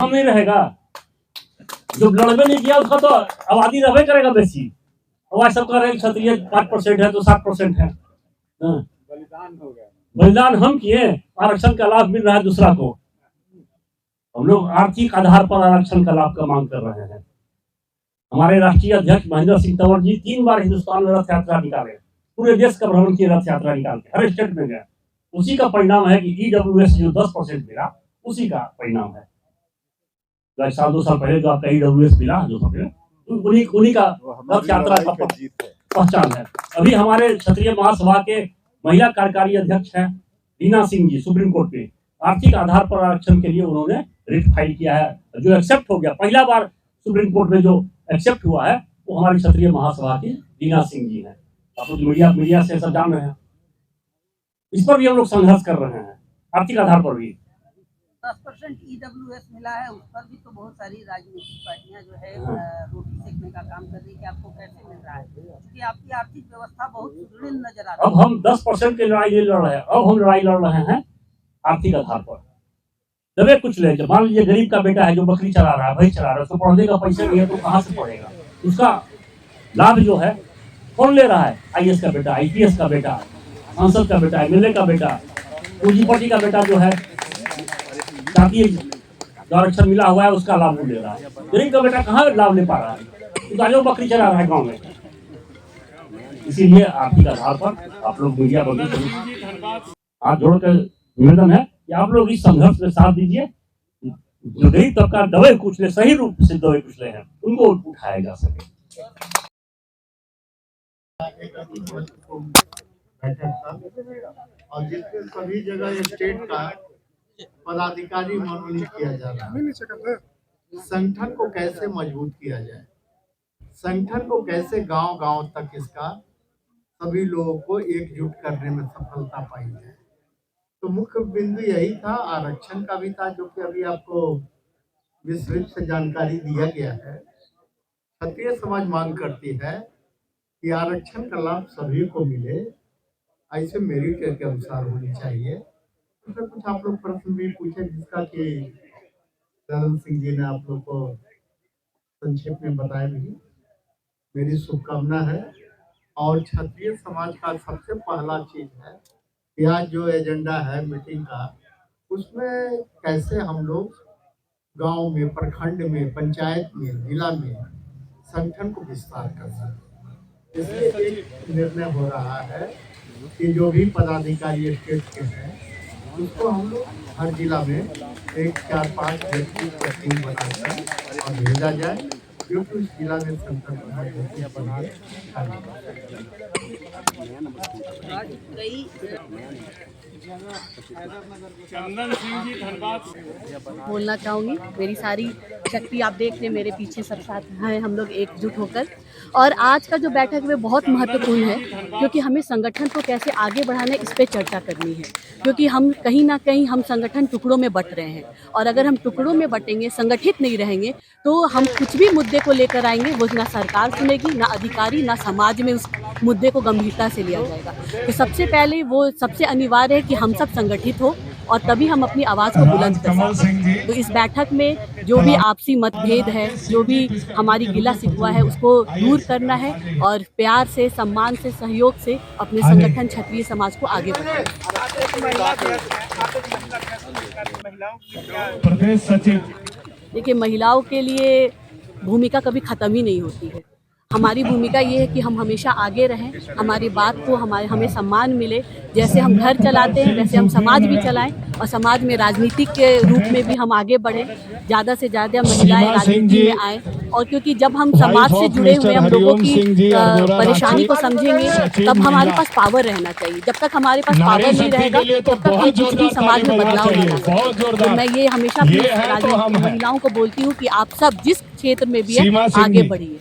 कम नहीं रहेगा। जो लड़बे नहीं किया उसका तो आबादी रहबे करेगा बेसी। अब सब कह रहे हैं क्षत्रिय 5% है तो 7% है। बलिदान हो गया, बलिदान हम किए, आरक्षण का लाभ मिल रहा है दूसरा को। हम लोग आर्थिक आधार पर आरक्षण का लाभ का मांग कर रहे हैं। हमारे राष्ट्रीय अध्यक्ष महेंद्र सिंह तंवर जी 3 बार हिंदुस्तान में रथ यात्रा निकाले, पूरे देश का भ्रमण किए रथ यात्रा निकाल के, हर स्टेट में गए। उसी का परिणाम है कि ईडब्ल्यूएस जो 10% मिला, उसी का परिणाम है। 1 साल 2 साल पहले जो आपका ईडब्ल्यूएस मिला, जो उन्हीं का रथ यात्रा का पहचान है। अभी हमारे क्षत्रिय महासभा के महिला कार्यकारी अध्यक्ष हैं रीना सिंह जी, सुप्रीम कोर्ट में आर्थिक आधार पर आरक्षण के लिए उन्होंने रिट फाइल किया है, जो एक्सेप्ट हो गया। पहला बार सुप्रीम कोर्ट में जो एक्सेप्ट हुआ है वो हमारी क्षत्रिय महासभा की रीना सिंह जी हैं। आप लोग मीडिया से सब जान रहे हैं। इस पर भी हम लोग संघर्ष कर रहे हैं, आर्थिक आधार पर भी। 10% ईडब्ल्यूएस मिला है, उस पर भी तो बहुत सारी राजनीतिक पार्टियां जो है रोटी सेकने का काम कर रही है कि आपको कैसे मिल रहा है, क्योंकि आपकी आर्थिक व्यवस्था बहुत सुदृढ़ नजर आ रही है। अब हम 10% की लड़ाई नहीं लड़ रहे हैं, अब हम लड़ाई लड़ रहे हैं आर्थिक आधार पर। दबे कुछ ले, मान लीजिए गरीब का बेटा है जो बकरी चला रहा है, भैंस चला रहा है, उसको पढ़ने का पैसा नहीं है तो कहाँ से पढ़ेगा? उसका लाभ जो है कौन ले रहा है? आईएएस का बेटा, आईपीएस का बेटा, सांसद का बेटा, एमएलए का बेटा, पूंजीपति का बेटा जो है जातीय जो आरक्षण मिला हुआ है उसका लाभ ले रहा है। गरीब का बेटा कहाँ लाभ ले पा रहा है? तो बकरी चला रहा है गाँव में। इसीलिए आर्थिक आधार पर आप लोग मीडिया बंदी हाथ जोड़कर निवेदन है कि आप लोग इस संघर्ष में साथ दीजिए। जो गरीब तबका दबे कुचले, सही रूप से दबे कुचले हैं, उनको उठाया जा सके। और जिसमें सभी जगह स्टेट का पदाधिकारी मनोनीत किया जा रहा है। संगठन को कैसे मजबूत किया जाए, संगठन को कैसे गांव-गांव तक इसका सभी लोगों को एकजुट करने में सफलता पाई जाए। तो मुख्य बिंदु यही था, आरक्षण का भी था, जो कि अभी आपको विस्तृत से जानकारी दिया गया है। क्षत्रिय समाज मांग करती है कि आरक्षण का लाभ सभी को मिले, ऐसे मेरिट के अनुसार होनी चाहिए। तो कुछ आप लोग प्रश्न भी पूछे जिसका कि दयानंद सिंह जी ने आप लोग को संक्षेप में बताया भी। मेरी शुभकामना है और क्षत्रिय समाज का सबसे पहला चीज है कि आज जो एजेंडा है मीटिंग का, उसमें कैसे हम लोग गांव में, प्रखंड में, पंचायत में, जिला में संगठन को विस्तार कर सकते। इसलिए एक निर्णय हो रहा है कि जो भी पदाधिकारी स्टेट के हैं उसको हम लोग हर जिला में 1, 4, 5 व्यक्ति का टीम बनाकर और भेजा जाए, जो कि उस जिला में संगठन चंदन सिंह जी धनबाद बोलना चाहूँगी। मेरी सारी शक्ति आप देख रहे, मेरे पीछे सब साथ हैं हम लोग एकजुट होकर। और आज का जो बैठक में बहुत महत्वपूर्ण है, क्योंकि हमें संगठन को कैसे आगे बढ़ाना है इस पे चर्चा करनी है। क्योंकि हम कहीं ना कहीं हम संगठन टुकड़ों में बंट रहे हैं, और अगर हम टुकड़ों में बटेंगे, संगठित नहीं रहेंगे, तो हम कुछ भी मुद्दे को लेकर आएंगे, वो ना सरकार सुनेगी, ना अधिकारी, ना समाज में उस मुद्दे को गंभीरता से लिया जाएगा। तो सबसे पहले वो सबसे अनिवार्य है कि हम सब संगठित हो, और तभी हम अपनी आवाज़ को बुलंद कर सकते हैं। तो इस बैठक में जो भी आपसी मतभेद है, जो भी हमारी गिला शिकवा है, उसको दूर करना है और प्यार से, सम्मान से, सहयोग से अपने संगठन क्षत्रिय समाज को आगे बढ़ाना है। प्रदेश सचिव, देखिए, महिलाओं के लिए भूमिका कभी ख़त्म ही नहीं होती है। हमारी भूमिका ये है कि हम हमेशा आगे रहें, हमारी बात को हमें सम्मान मिले। जैसे हम घर चलाते हैं वैसे हम समाज भी चलाएं, और समाज में राजनीतिक के रूप में भी हम आगे बढ़ें। ज़्यादा से ज़्यादा महिलाएं राजनीति में आएँ, और क्योंकि जब हम समाज से जुड़े हुए हम लोगों की परेशानी को समझेंगे, तब हमारे पास पावर रहना चाहिए। जब तक हमारे पास पावर नहीं रहेगा तब तक हम कुछ भी समाज में बदलाव नहीं ला सकते। तो मैं ये हमेशा अपनी महिलाओं को बोलती हूँ कि आप सब जिस क्षेत्र में भी है आगे बढ़िए।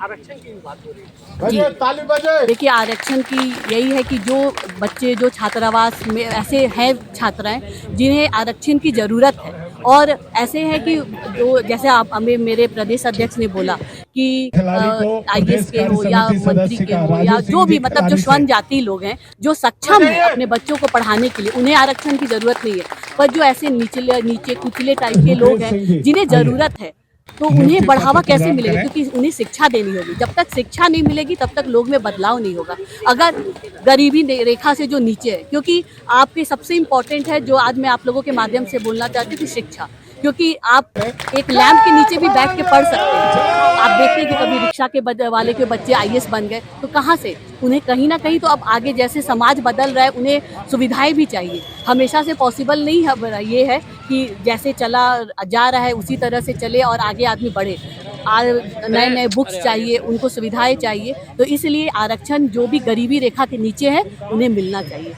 आरक्षण की बात हो रही है। देखिए, आरक्षण की यही है कि जो बच्चे जो छात्रावास में ऐसे हैं छात्राएं जिन्हें आरक्षण की ज़रूरत है, और ऐसे है कि जो जैसे आप हमें मेरे प्रदेश अध्यक्ष ने बोला कि IAS के हो या मंत्री के हो या जो भी मतलब जो स्वर्ण जाति लोग हैं जो सक्षम है अपने बच्चों को पढ़ाने के लिए, उन्हें आरक्षण की जरूरत नहीं है। पर जो ऐसे नीचे कुचले टाइप के लोग हैं जिन्हें जरूरत है, तो उन्हें बढ़ावा कैसे मिलेगा? क्योंकि उन्हें शिक्षा देनी होगी। जब तक शिक्षा नहीं मिलेगी तब तक लोग में बदलाव नहीं होगा। अगर गरीबी रेखा से जो नीचे है, क्योंकि आपके सबसे इम्पोर्टेंट है जो आज मैं आप लोगों के माध्यम से बोलना चाहती हूँ कि शिक्षा, क्योंकि आप एक लैंप के नीचे भी बैठ के पढ़ सकते हैं। आप देखते हैं कि कभी रिक्शा के वाले के बच्चे IAS बन गए, तो कहाँ से? उन्हें कहीं ना कहीं तो अब आगे जैसे समाज बदल रहा है उन्हें सुविधाएं भी चाहिए। हमेशा से पॉसिबल नहीं है, ये है कि जैसे चला जा रहा है उसी तरह से चले और आगे आदमी बढ़े। नए नए बुक्स चाहिए, उनको सुविधाएं चाहिए, तो इसलिए आरक्षण जो भी गरीबी रेखा के नीचे है उन्हें मिलना चाहिए।